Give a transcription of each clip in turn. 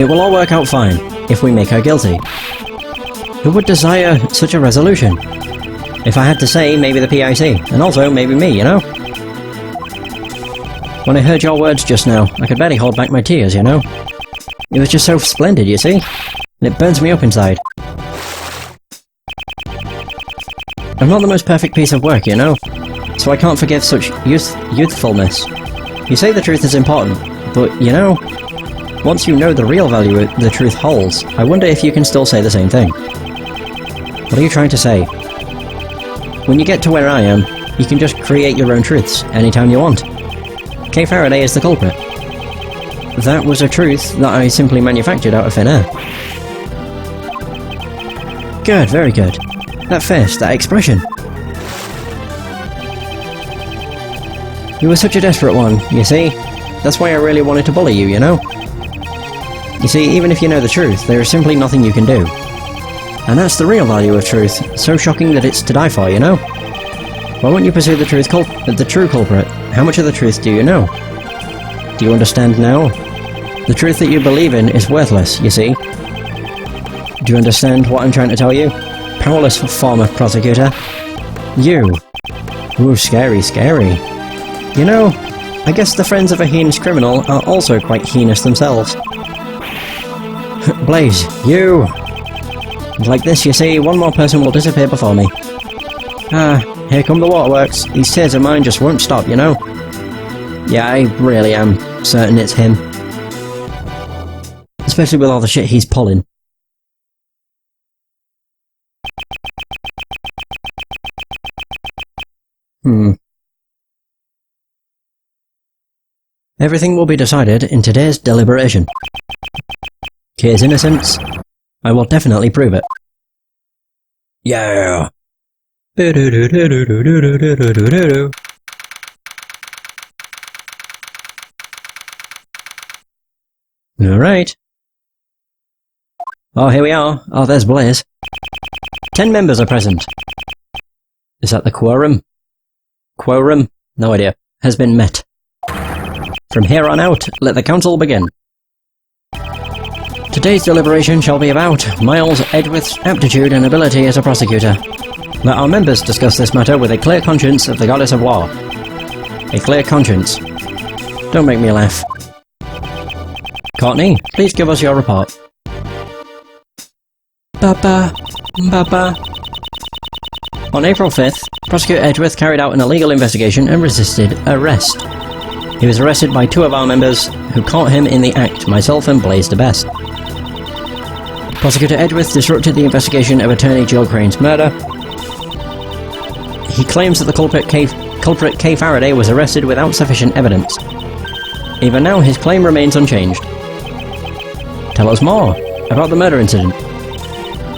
It will all work out fine, if we make her guilty. Who would desire such a resolution? If I had to say, maybe the PIC, and also maybe me, you know? When I heard your words just now, I could barely hold back my tears, you know? It was just so splendid, you see? And it burns me up inside. I'm not the most perfect piece of work, you know? So I can't forgive such youthfulness. You say the truth is important, but, you know, once you know the real value the truth holds, I wonder if you can still say the same thing. What are you trying to say? When you get to where I am, you can just create your own truths, anytime you want. Kay Faraday is the culprit. That was a truth that I simply manufactured out of thin air. Good, very good. That face, that expression. You were such a desperate one, you see? That's why I really wanted to bully you, you know? You see, even if you know the truth, there is simply nothing you can do. And that's the real value of truth, so shocking that it's to die for, you know? Why won't you pursue the true culprit? How much of the truth do you know? Do you understand now? The truth that you believe in is worthless, you see? Do you understand what I'm trying to tell you? Powerless former prosecutor. You. Ooh, scary, scary. You know, I guess the friends of a heinous criminal are also quite heinous themselves. Blaze, you! Like this, you see, one more person will disappear before me. Ah, here come the waterworks. These tears of mine just won't stop, you know? Yeah, I really am certain it's him. Especially with all the shit he's pulling. Everything will be decided in today's deliberation. Kay's innocence. I will definitely prove it. Yeah! Alright. Oh, here we are. Oh, there's Blaze. 10 members are present. Is that the quorum? Quorum? No idea. Has been met. From here on out, let the council begin. Today's deliberation shall be about Miles Edgeworth's aptitude and ability as a prosecutor. Let our members discuss this matter with a clear conscience of the goddess of law. A clear conscience. Don't make me laugh. Courtney, please give us your report. Baba. On April 5th, Prosecutor Edgeworth carried out an illegal investigation and resisted arrest. He was arrested by 2 of our members, who caught him in the act, myself and Blaze the Best. Prosecutor Edgeworth disrupted the investigation of attorney Jill Crane's murder. He claims that the culprit Kay Faraday was arrested without sufficient evidence. Even now, his claim remains unchanged. Tell us more about the murder incident.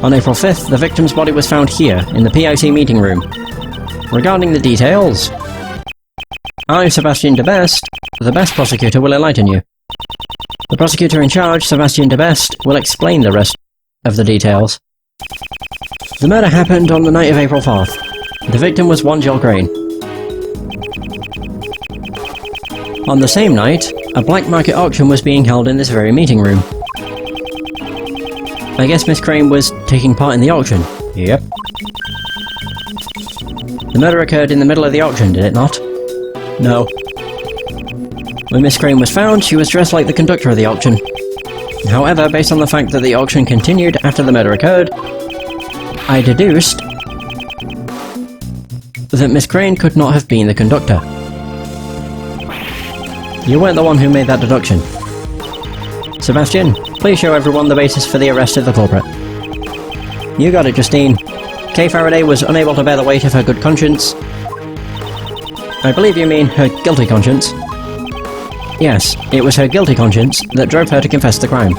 On April 5th, the victim's body was found here, in the PIC meeting room. Regarding the details, I, Sebastian de Best, the best prosecutor, will enlighten you. The prosecutor in charge, Sebastian de Best, will explain the rest of the details. The murder happened on the night of April 4th. The victim was one Jill Crane. On the same night, a black market auction was being held in this very meeting room. I guess Miss Crane was taking part in the auction. Yep. The murder occurred in the middle of the auction, did it not? No. When Miss Crane was found, she was dressed like the conductor of the auction. However, based on the fact that the auction continued after the murder occurred, I deduced that Miss Crane could not have been the conductor. You weren't the one who made that deduction. Sebastian, please show everyone the basis for the arrest of the culprit. You got it, Justine. Kay Faraday was unable to bear the weight of her good conscience. I believe you mean her guilty conscience. Yes, it was her guilty conscience that drove her to confess the crime.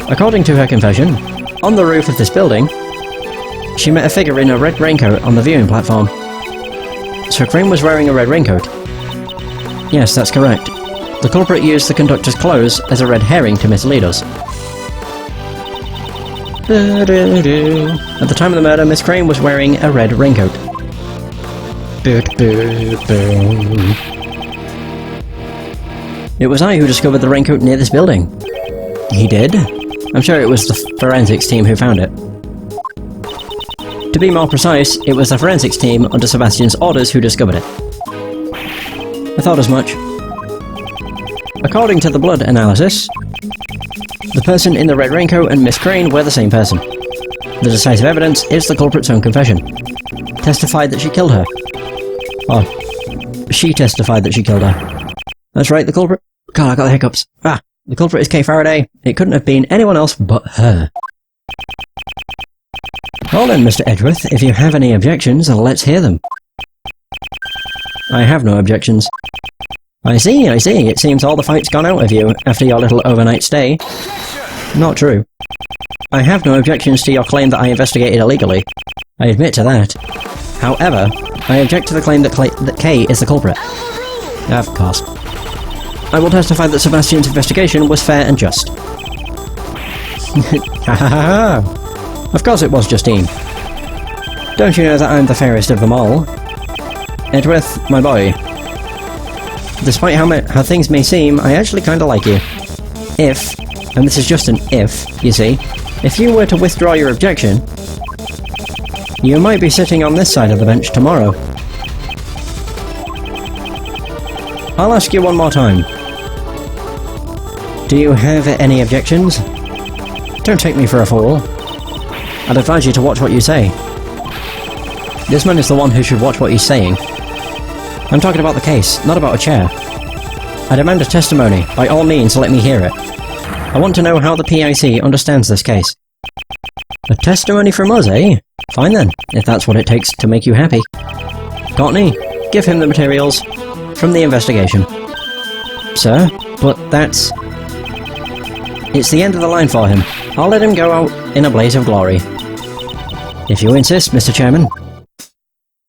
According to her confession, on the roof of this building, she met a figure in a red raincoat on the viewing platform. So Crane was wearing a red raincoat. Yes, that's correct. The culprit used the conductor's clothes as a red herring to mislead us. At the time of the murder, Miss Crane was wearing a red raincoat. It was I who discovered the raincoat near this building. He did? I'm sure it was the forensics team who found it. To be more precise, it was the forensics team under Sebastian's orders who discovered it. I thought as much. According to the blood analysis, the person in the red raincoat and Miss Crane were the same person. The decisive evidence is the culprit's own confession. Testified that she killed her. Oh, she testified that she killed her. That's right, the culprit... God, I got the hiccups. The culprit is Kay Faraday. It couldn't have been anyone else but her. Well then, Mr. Edgeworth, if you have any objections, let's hear them. I have no objections. I see. It seems all the fight's gone out of you after your little overnight stay. Not true. I have no objections to your claim that I investigated illegally. I admit to that. However, I object to the claim that Kay is the culprit. Of course. I will testify that Sebastian's investigation was fair and just. Ha ha ha! Of course it was, Justine. Don't you know that I'm the fairest of them all? Edgeworth, my boy. Despite how things may seem, I actually kinda like you. If, and this is just an if, you see, if you were to withdraw your objection, you might be sitting on this side of the bench tomorrow. I'll ask you one more time. Do you have any objections? Don't take me for a fool. I'd advise you to watch what you say. This man is the one who should watch what he's saying. I'm talking about the case, not about a chair. I demand a testimony. By all means, let me hear it. I want to know how the PIC understands this case. A testimony from us, eh? Fine then, if that's what it takes to make you happy. Courtney, give him the materials from the investigation. Sir, but that's... It's the end of the line for him. I'll let him go out in a blaze of glory. If you insist, Mr. Chairman.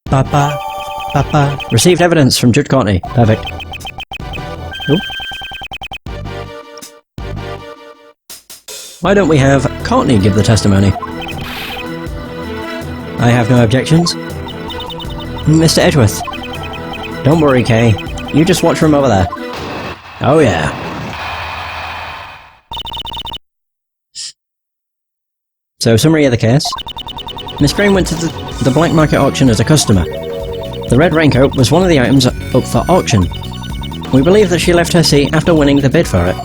Papa. Received evidence from Judge Courtney. Perfect. Oop. Why don't we have Courtney give the testimony? I have no objections. Mr. Edgeworth. Don't worry, Kay. You just watch from over there. Oh yeah. So, summary of the case. Miss Crane went to the black market auction as a customer. The red raincoat was one of the items up for auction. We believe that she left her seat after winning the bid for it.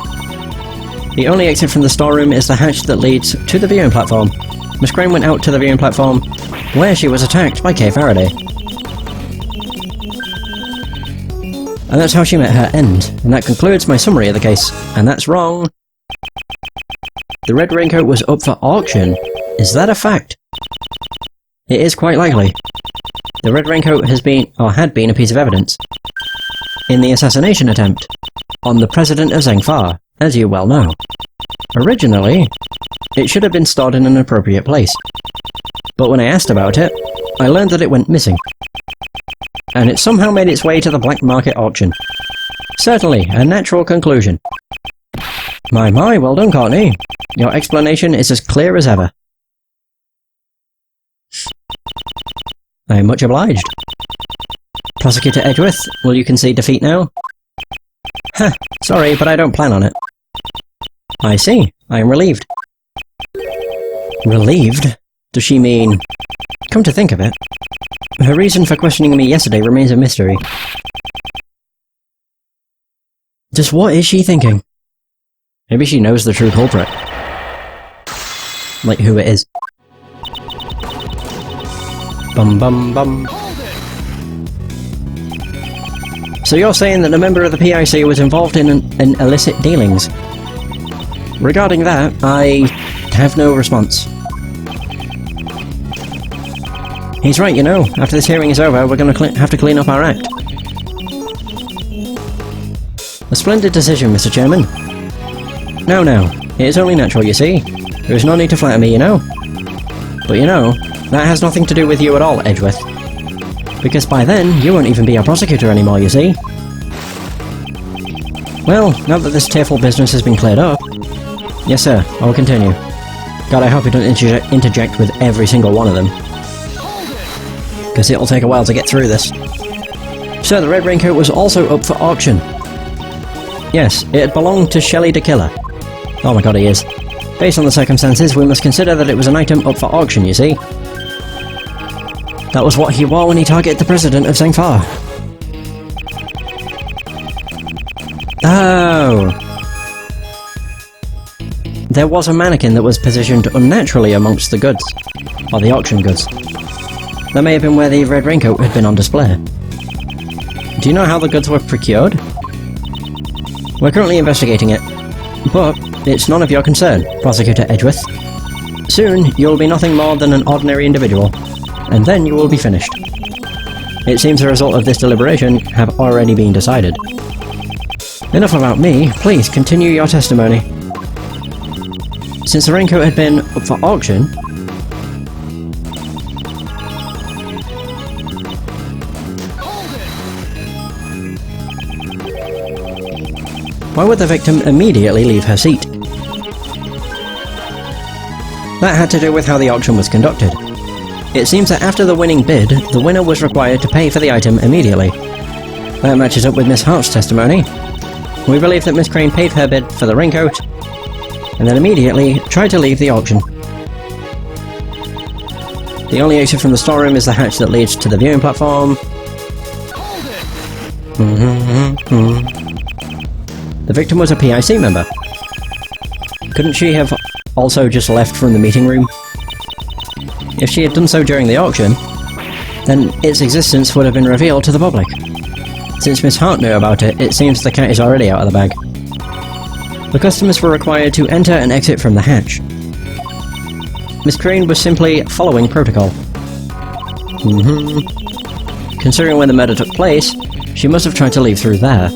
The only exit from the storeroom is the hatch that leads to the viewing platform. Miss Crane went out to the viewing platform, where she was attacked by Kay Faraday. And that's how she met her end. And that concludes my summary of the case. And that's wrong. The red raincoat was up for auction. Is that a fact? It is quite likely. The red raincoat has been, or had been, a piece of evidence in the assassination attempt on the president of Zengfar, as you well know. Originally, it should have been stored in an appropriate place. But when I asked about it, I learned that it went missing. And it somehow made its way to the black market auction. Certainly, a natural conclusion. My, well done, Courtney. Your explanation is as clear as ever. I am much obliged. Prosecutor Edgeworth, will you concede defeat now? Huh, sorry, but I don't plan on it. I see. I am relieved. Relieved? Does she mean... Come to think of it, her reason for questioning me yesterday remains a mystery. Just what is she thinking? Maybe she knows the true culprit. Like who it is. Bum bum bum. So you're saying that a member of the PIC was involved in illicit dealings? Regarding that, I have no response. He's right, you know. After this hearing is over, we're going to have to clean up our act. A splendid decision, Mr. Chairman. No, it is only natural, you see. There is no need to flatter me, you know. But you know, that has nothing to do with you at all, Edgeworth. Because by then, you won't even be a prosecutor anymore, you see. Well, now that this tearful business has been cleared up... Yes, sir, I will continue. God, I hope you don't interject with every single one of them. Because it'll take a while to get through this. So the red raincoat was also up for auction. Yes, it had belonged to Shelley the Killer. Oh my god, he is. Based on the circumstances, we must consider that it was an item up for auction, you see. That was what he wore when he targeted the president of Zangfar. Oh! There was a mannequin that was positioned unnaturally amongst the goods. Or the auction goods. That may have been where the red raincoat had been on display. Do you know how the goods were procured? We're currently investigating it. But it's none of your concern, Prosecutor Edgeworth. Soon, you'll be nothing more than an ordinary individual. And then you will be finished. It seems the result of this deliberation have already been decided. Enough about me, please continue your testimony. Since the raincoat had been up for auction... Why would the victim immediately leave her seat? That had to do with how the auction was conducted. It seems that after the winning bid, the winner was required to pay for the item immediately. That matches up with Miss Hart's testimony. We believe that Miss Crane paid her bid for the raincoat, and then immediately tried to leave the auction. The only exit from the storeroom is the hatch that leads to the viewing platform. The victim was a PIC member. Couldn't she have also just left from the meeting room? If she had done so during the auction, then its existence would have been revealed to the public. Since Miss Hart knew about it, it seems the cat is already out of the bag. The customers were required to enter and exit from the hatch. Miss Crane was simply following protocol. Considering when the murder took place, she must have tried to leave through there.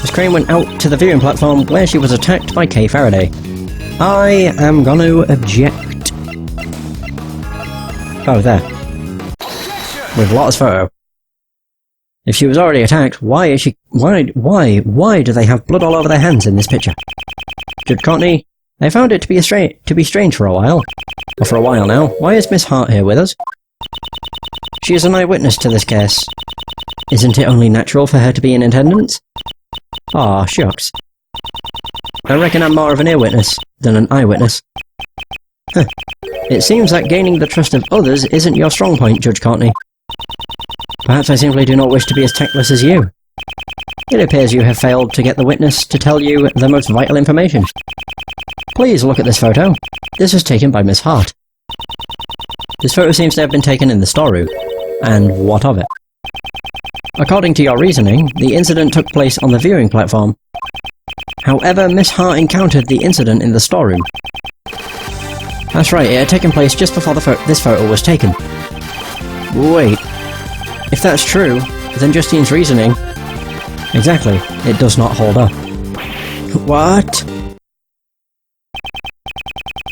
Miss Crane went out to the viewing platform where she was attacked by Kay Faraday. I am gonna object. Oh, there. With Lotta's photo. If she was already attacked, why is she... Why do they have blood all over their hands in this picture? Judge Courtney, I found it to be strange for a while. Or for a while now. Why is Miss Hart here with us? She is an eyewitness to this case. Isn't it only natural for her to be in attendance? Aw, shucks. I reckon I'm more of an earwitness than an eyewitness. Huh. It seems that gaining the trust of others isn't your strong point, Judge Courtney. Perhaps I simply do not wish to be as tactless as you. It appears you have failed to get the witness to tell you the most vital information. Please look at this photo. This was taken by Miss Hart. This photo seems to have been taken in the storeroom. And what of it? According to your reasoning, the incident took place on the viewing platform. However, Miss Hart encountered the incident in the storeroom. That's right, it had taken place just before this photo was taken. Wait. If that's true, then Justine's reasoning... Exactly, it does not hold up. What?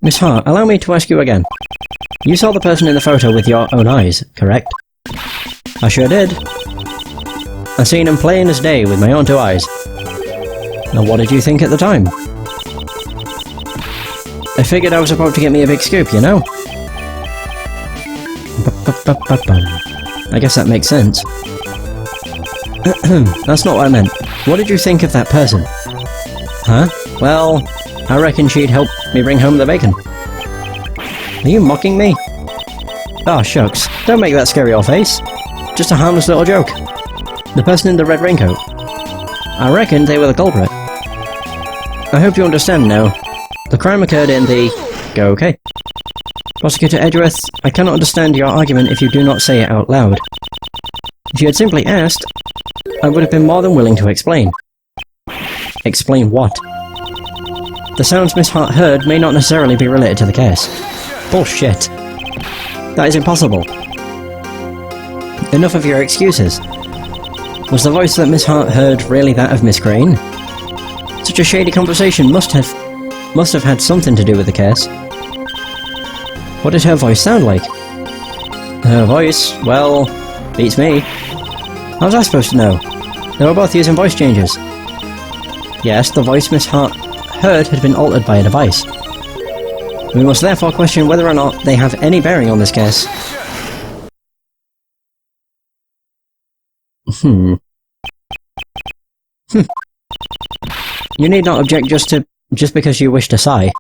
Miss Hart, allow me to ask you again. You saw the person in the photo with your own eyes, correct? I sure did. I seen him plain as day with my own two eyes. Now what did you think at the time? I figured I was about to get me a big scoop, you know? I guess that makes sense. That's not what I meant. What did you think of that person? Huh? Well, I reckon she'd help me bring home the bacon. Are you mocking me? Oh shucks, don't make that scary old face. Just a harmless little joke. The person in the red raincoat. I reckon they were the culprit. I hope you understand now. The crime occurred in the... Go okay. Prosecutor Edgeworth, I cannot understand your argument if you do not say it out loud. If you had simply asked, I would have been more than willing to explain. Explain what? The sounds Miss Hart heard may not necessarily be related to the case. Bullshit. That is impossible. Enough of your excuses. Was the voice that Miss Hart heard really that of Miss Crane? Such a shady conversation must have had something to do with the case. What did her voice sound like? Her voice? Well, beats me. How was I supposed to know? They were both using voice changes. Yes, the voice Miss Hart heard had been altered by a device. We must therefore question whether or not they have any bearing on this case. You need not object just because you wish to sigh.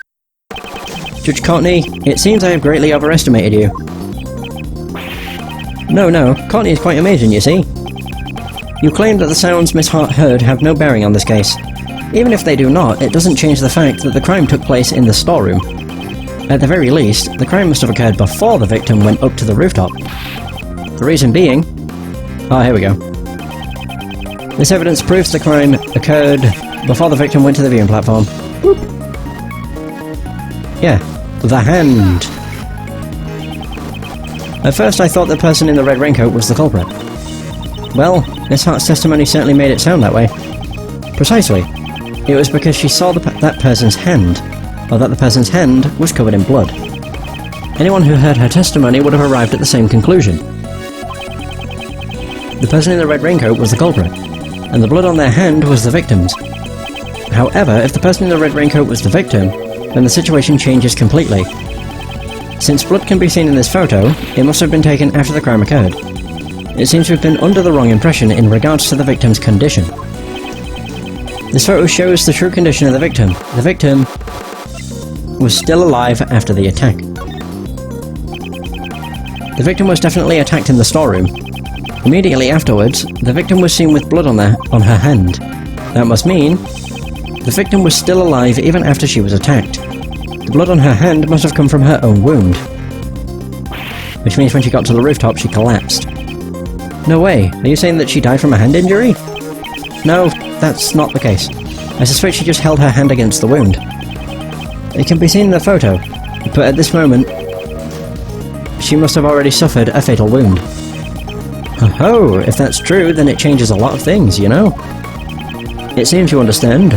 Judge Courtney, it seems I have greatly overestimated you. No, Courtney is quite amazing, you see. You claim that the sounds Miss Hart heard have no bearing on this case. Even if they do not, it doesn't change the fact that the crime took place in the storeroom. At the very least, the crime must have occurred before the victim went up to the rooftop. The reason being... Ah, here we go. This evidence proves the crime occurred before the victim went to the viewing platform. Whoop. Yeah, the hand. At first I thought the person in the red raincoat was the culprit. Well, Miss Hart's testimony certainly made it sound that way. Precisely. It was because she saw that person's hand, or that the person's hand was covered in blood. Anyone who heard her testimony would have arrived at the same conclusion. The person in the red raincoat was the culprit, and the blood on their hand was the victim's. However, if the person in the red raincoat was the victim, then the situation changes completely. Since blood can be seen in this photo, it must have been taken after the crime occurred. It seems to have been under the wrong impression in regards to the victim's condition. This photo shows the true condition of the victim. The victim was still alive after the attack. The victim was definitely attacked in the storeroom. Immediately afterwards, the victim was seen with blood on her hand. That must mean the victim was still alive even after she was attacked. The blood on her hand must have come from her own wound. Which means when she got to the rooftop, she collapsed. No way, are you saying that she died from a hand injury? No, that's not the case. I suspect she just held her hand against the wound. It can be seen in the photo, but at this moment, she must have already suffered a fatal wound. Oh, if that's true, then it changes a lot of things, you know? It seems you understand.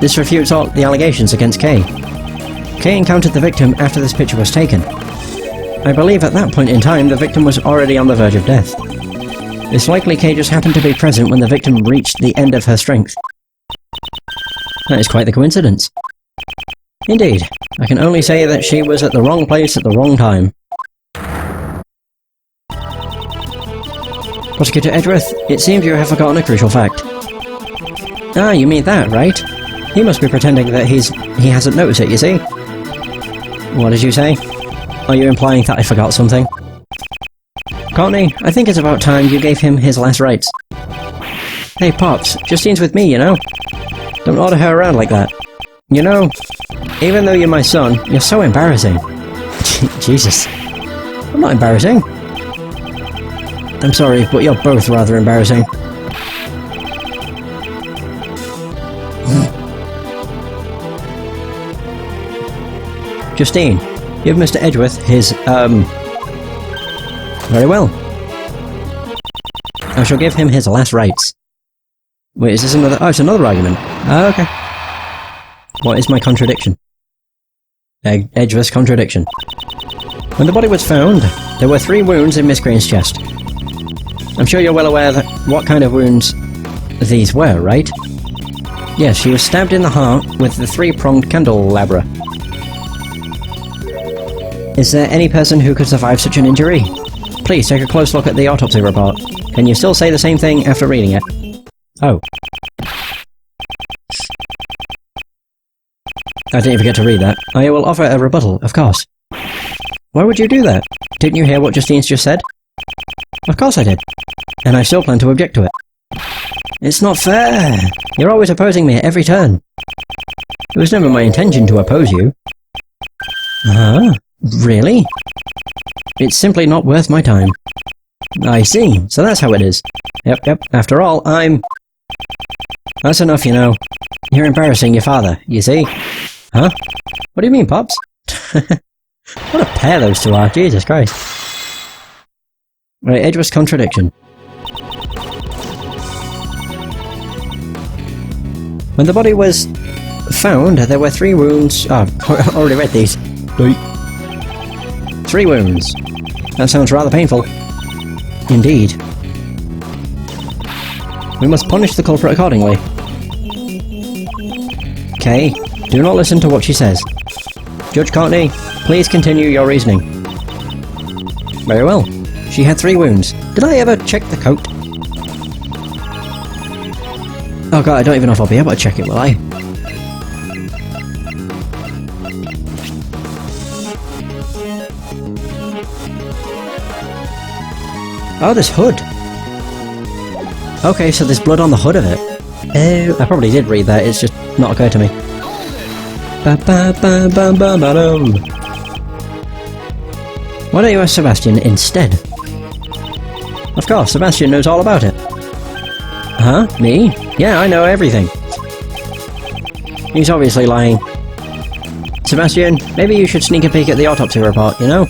This refutes all the allegations against Kay. Kay encountered the victim after this picture was taken. I believe at that point in time, the victim was already on the verge of death. It's likely Kay just happened to be present when the victim reached the end of her strength. That is quite the coincidence. Indeed, I can only say that she was at the wrong place at the wrong time. Prosecutor Edgeworth, it seems you have forgotten a crucial fact. Ah, you mean that, right? He must be pretending that he hasn't noticed it, you see? What did you say? Are you implying that I forgot something? Courtney, I think it's about time you gave him his last rites. Hey Pops, Justine's with me, you know? Don't order her around like that. You know, even though you're my son, you're so embarrassing. Jesus. I'm not embarrassing. I'm sorry, but you're both rather embarrassing. Justine, give Mr. Edgeworth his, Very well. I shall give him his last rites. Wait, is this another... Oh, it's another argument. Oh, okay. What is my contradiction? Edgeworth's contradiction. When the body was found, there were 3 wounds in Miss Crane's chest. I'm sure you're well aware that what kind of wounds these were, right? Yes, she was stabbed in the heart with the 3-pronged candelabra. Is there any person who could survive such an injury? Please take a close look at the autopsy report. Can you still say the same thing after reading it? Oh. I didn't even get to read that. I will offer a rebuttal, of course. Why would you do that? Didn't you hear what Justine's just said? Of course I did. And I still plan to object to it. It's not fair! You're always opposing me at every turn. It was never my intention to oppose you. Ah, really? It's simply not worth my time. I see, so that's how it is. Yep, after all, That's enough, you know. You're embarrassing your father, you see? Huh? What do you mean, Pops? What a pair those two are, Jesus Christ. Right, Edgeworth's contradiction. When the body was found, there were 3 wounds... Oh, I already read these. 3 wounds. That sounds rather painful. Indeed. We must punish the culprit accordingly. Kay, do not listen to what she says. Judge Courtney, please continue your reasoning. Very well. She had 3 wounds. Did I ever check the coat? Oh god, I don't even know if I'll be able to check it, will I? Oh, this hood! Okay, so there's blood on the hood of it. I probably did read that, it's just not occurred to me. Why don't you ask Sebastian instead? Of course, Sebastian knows all about it. Huh? Me? Yeah, I know everything. He's obviously lying. Sebastian, maybe you should sneak a peek at the autopsy report, you know?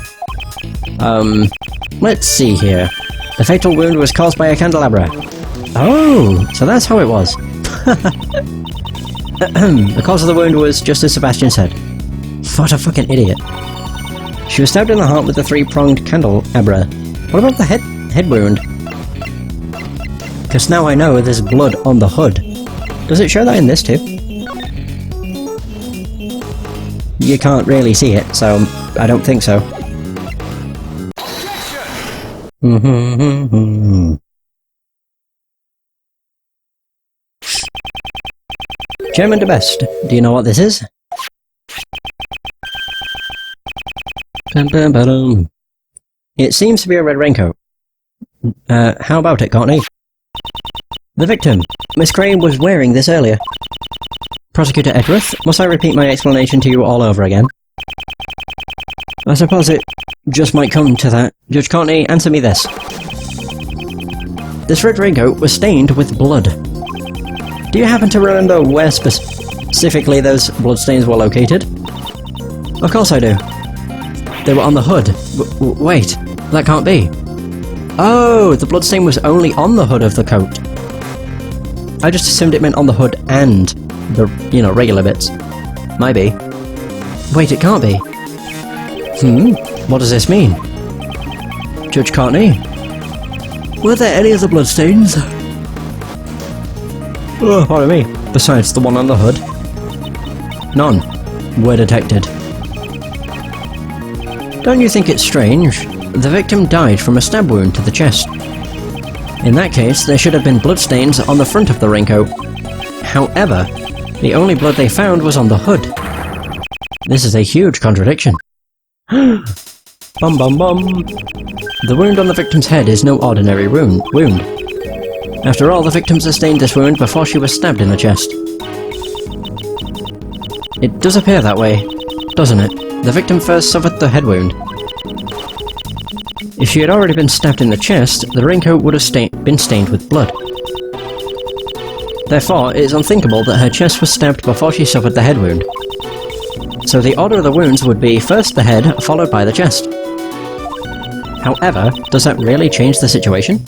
Let's see here. The fatal wound was caused by a candelabra. Oh, so that's how it was. The cause of the wound was just as Sebastian said. What a fucking idiot. She was stabbed in the heart with a 3-pronged candelabra. What about the head wound? Because now I know there's blood on the hood. Does it show that in this too? You can't really see it, so I don't think so. Chairman de Best, do you know what this is? It seems to be a red raincoat. How about it, Courtney? The victim. Miss Crane was wearing this earlier. Prosecutor Edgeworth, must I repeat my explanation to you all over again? I suppose it just might come to that. Judge Courtney, answer me this. This red raincoat was stained with blood. Do you happen to remember where specifically those bloodstains were located? Of course I do. They were on the hood. Wait, that can't be. Oh, the bloodstain was only on the hood of the coat. I just assumed it meant on the hood and the, regular bits. Maybe. Wait, it can't be. What does this mean? Judge Courtney? Were there any other bloodstains? Oh, pardon me. Besides the one on the hood? None were detected. Don't you think it's strange? The victim died from a stab wound to the chest. In that case, there should have been bloodstains on the front of the raincoat. However, the only blood they found was on the hood. This is a huge contradiction. Bum bum bum. The wound on the victim's head is no ordinary wound. After all, the victim sustained this wound before she was stabbed in the chest. It does appear that way, doesn't it? The victim first suffered the head wound. If she had already been stabbed in the chest, the raincoat would have been stained with blood. Therefore, it is unthinkable that her chest was stabbed before she suffered the head wound. So the order of the wounds would be first the head, followed by the chest. However, does that really change the situation?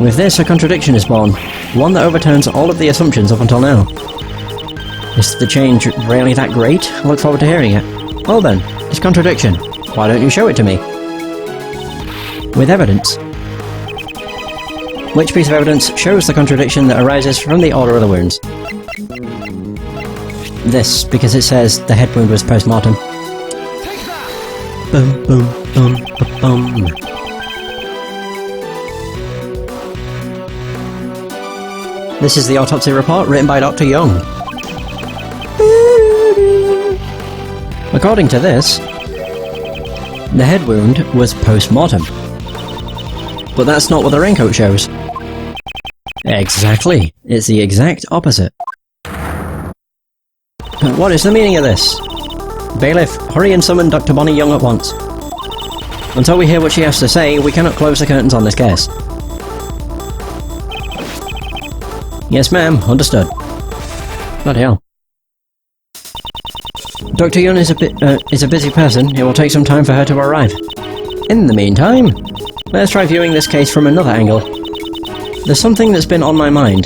With this, a contradiction is born, one that overturns all of the assumptions up until now. Is the change really that great? I look forward to hearing it. Well then, this contradiction. Why don't you show it to me? With evidence. Which piece of evidence shows the contradiction that arises from the order of the wounds? This, because it says the head wound was post-mortem. Boom, boom, boom, boom, boom. This is the autopsy report written by Dr. Young. According to this, the head wound was post-mortem. But that's not what the raincoat shows. Exactly. It's the exact opposite. What is the meaning of this? Bailiff, hurry and summon Dr. Bonnie Young at once. Until we hear what she has to say, we cannot close the curtains on this case. Yes, ma'am. Understood. Bloody hell. Dr. Young is a busy person. It will take some time for her to arrive. In the meantime, let's try viewing this case from another angle. There's something that's been on my mind.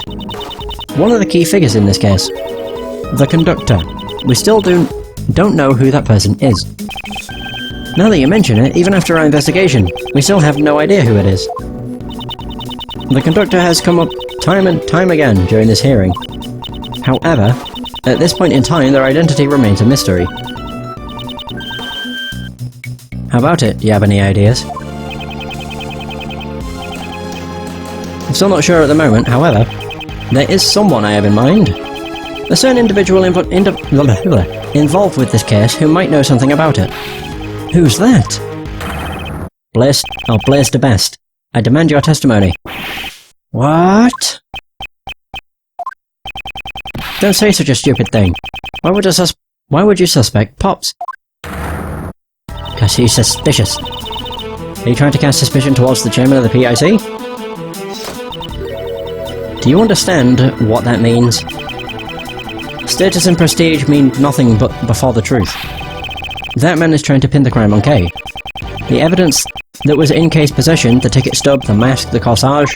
One of the key figures in this case. The conductor. We still don't know who that person is. Now that you mention it, even after our investigation, we still have no idea who it is. The conductor has come up time and time again during this hearing. However, at this point in time, their identity remains a mystery. How about it? Do you have any ideas? I'm still not sure at the moment, however. There is someone I have in mind. A certain individual involved with this case who might know something about it. Who's that? Blaze the best. I demand your testimony. What? Don't say such a stupid thing. Why would you suspect Pops? Because he's suspicious. Are you trying to cast suspicion towards the chairman of the PIC? Do you understand what that means? Status and prestige mean nothing but before the truth. That man is trying to pin the crime on Kay. The evidence that was in Kay's possession, the ticket stub, the mask, the corsage,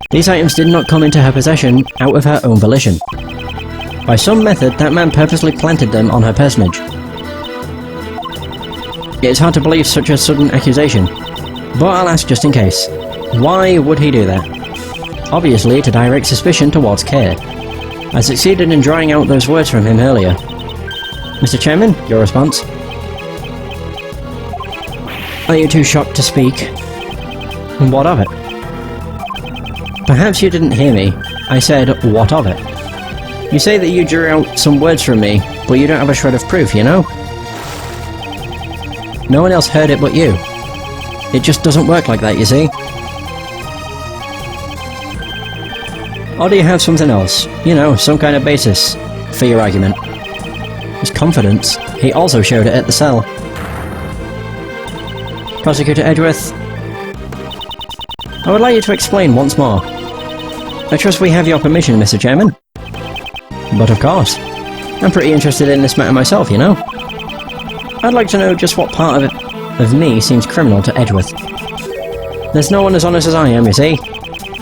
these items did not come into her possession out of her own volition. By some method, that man purposely planted them on her personage. It's hard to believe such a sudden accusation, but I'll ask just in case. Why would he do that? Obviously to direct suspicion towards Kay. I succeeded in drawing out those words from him earlier. Mr. Chairman, your response? Are you too shocked to speak? What of it? Perhaps you didn't hear me. I said, what of it? You say that you drew out some words from me, but you don't have a shred of proof, you know? No one else heard it but you. It just doesn't work like that, you see? Or do you have something else? You know, some kind of basis for your argument? His confidence. He also showed it at the cell. Prosecutor Edgeworth, I would like you to explain once more. I trust we have your permission, Mr. Chairman. But of course. I'm pretty interested in this matter myself, you know? I'd like to know just what part of me seems criminal to Edgeworth. There's no one as honest as I am, you see.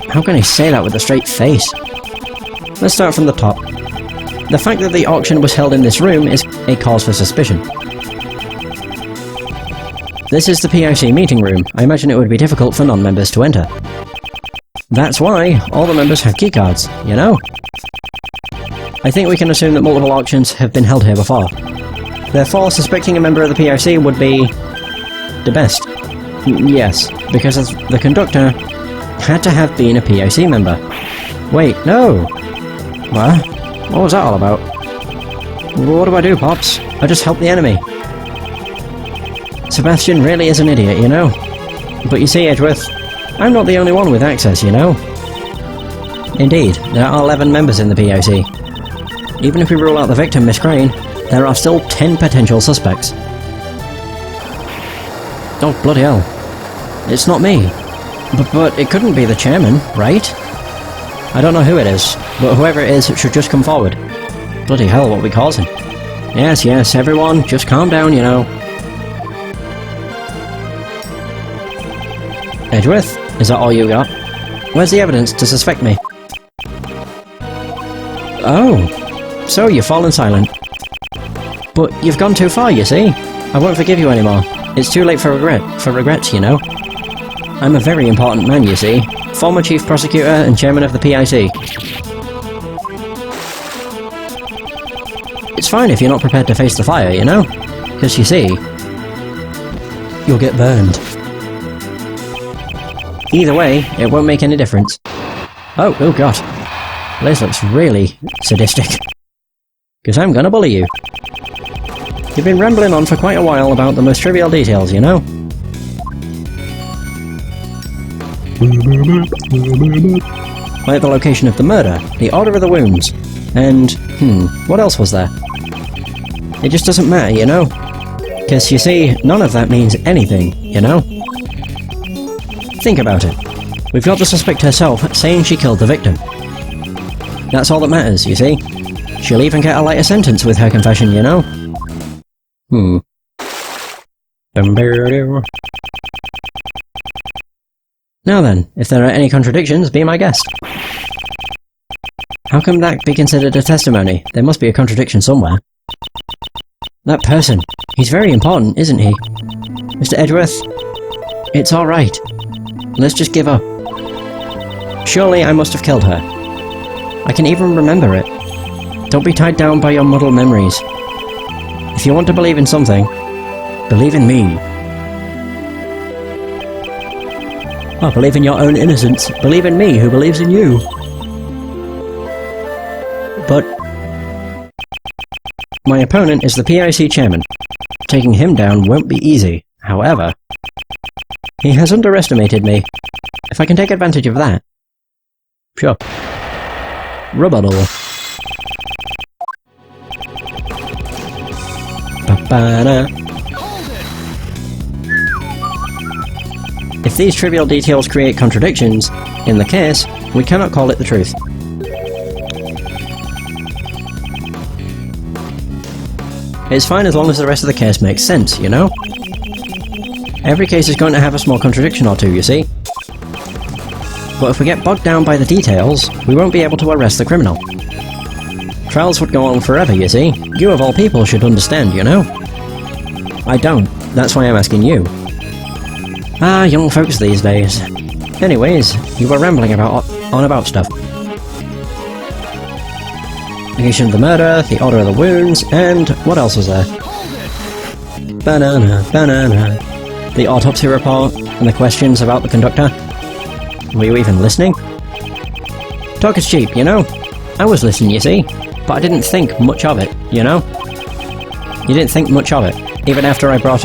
How can he say that with a straight face? Let's start from the top. The fact that the auction was held in this room is a cause for suspicion. This is the PIC meeting room. I imagine it would be difficult for non-members to enter. That's why all the members have keycards, you know? I think we can assume that multiple auctions have been held here before. Therefore, suspecting a member of the PIC would be the best. Yes, because the conductor had to have been a PIC member. Wait, no! What? What was that all about? What do I do, Pops? I just helped the enemy. Sebastian really is an idiot, you know? But you see, Edgeworth, I'm not the only one with access, you know? Indeed, there are 11 members in the PIC. Even if we rule out the victim, Miss Crane, there are still 10 potential suspects. Oh, bloody hell. It's not me. But it couldn't be the chairman, right? I don't know who it is, but whoever it is should just come forward. Bloody hell, what are we causing? Yes, everyone, just calm down, you know. Edgeworth, is that all you got? Where's the evidence to suspect me? Oh, so you've fallen silent. But you've gone too far, you see. I won't forgive you anymore. It's too late for regrets, you know. I'm a very important man, you see. Former Chief Prosecutor and Chairman of the PIC. It's fine if you're not prepared to face the fire, you know? Because you see, you'll get burned. Either way, it won't make any difference. Oh god. Liz looks really sadistic. Because I'm gonna bully you. You've been rambling on for quite a while about the most trivial details, you know? Like the location of the murder, the order of the wounds, and, what else was there? It just doesn't matter, you know? Because, you see, none of that means anything, you know? Think about it. We've got the suspect herself saying she killed the victim. That's all that matters, you see? She'll even get a lighter sentence with her confession, you know? Now then, if there are any contradictions, be my guest. How can that be considered a testimony? There must be a contradiction somewhere. That person. He's very important, isn't he? Mr. Edgeworth? It's alright. Let's just give up. Surely I must have killed her. I can even remember it. Don't be tied down by your muddled memories. If you want to believe in something, believe in me. Oh, believe in your own innocence. Believe in me, who believes in you. But My opponent is the PIC chairman. Taking him down won't be easy. However, he has underestimated me. If I can take advantage of that... Sure. Rebuttal. Ba-ba-da. If these trivial details create contradictions in the case, we cannot call it the truth. It's fine as long as the rest of the case makes sense, you know? Every case is going to have a small contradiction or two, you see? But if we get bogged down by the details, we won't be able to arrest the criminal. Trials would go on forever, you see? You of all people should understand, you know? I don't. That's why I'm asking you. Ah, young folks these days. Anyways, you were rambling on about stuff. Location of the murder, the order of the wounds, and what else was there? Banana, banana. The autopsy report, and the questions about the conductor. Were you even listening? Talk is cheap, you know? I was listening, you see, but I didn't think much of it, you know? You didn't think much of it, even after I brought up